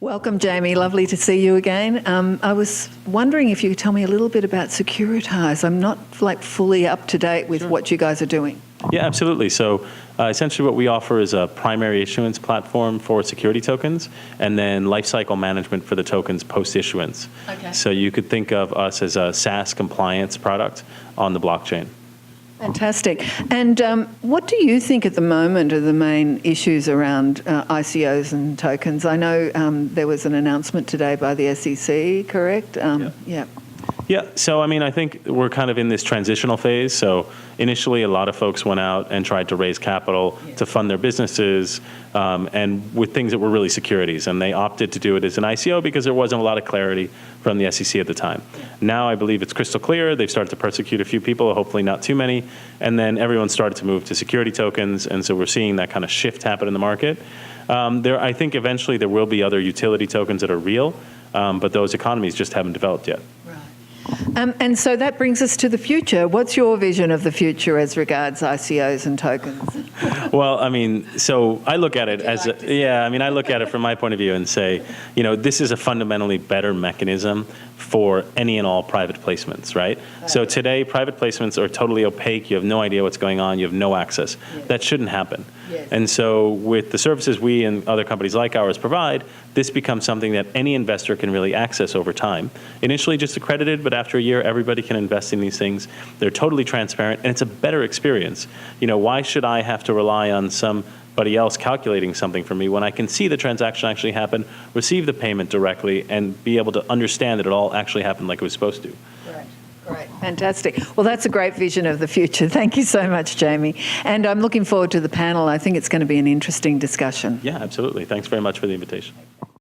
Welcome, Jamie. Lovely to see you again. I was wondering if you could tell me a little bit about Securitize. I'm not fully up to date with what you guys are doing. Yeah, absolutely. So essentially what we offer is a primary issuance platform for security tokens and then lifecycle management for the tokens post-issuance. Okay. So you could think of us as a SaaS compliance product on the blockchain. Fantastic. And what do you think at the moment are the main issues around ICOs and tokens? I know there was an announcement today by the SEC, correct? Yeah. Yeah, so I think we're kind of in this transitional phase. So initially, a lot of folks went out and tried to raise capital to fund their businesses, and with things that were really securities. And they opted to do it as an ICO because there wasn't a lot of clarity from the SEC at the time. Now I believe it's crystal clear. They've started to persecute a few people, hopefully not too many. And then everyone started to move to security tokens. And so we're seeing that kind of shift happen in the market. I think eventually there will be other utility tokens that are real, but those economies just haven't developed yet. And so that brings us to the future. What's your vision of the future as regards ICOs and tokens? Well, so I look at it as, I look at it from my point of view and say, this is a fundamentally better mechanism for any and all private placements, right? So today, private placements are totally opaque. You have no idea what's going on. You have no access. That shouldn't happen. And so with the services we and other companies like ours provide, this becomes something that any investor can really access over time. Initially just accredited, but after a year, everybody can invest in these things. They're totally transparent, and it's a better experience. Why should I have to rely on somebody else calculating something for me when I can see the transaction actually happen, receive the payment directly, and be able to understand that it all actually happened like it was supposed to? Great. Fantastic. Well, that's a great vision of the future. Thank you so much, Jamie. And I'm looking forward to the panel. I think it's going to be an interesting discussion. Yeah, absolutely. Thanks very much for the invitation.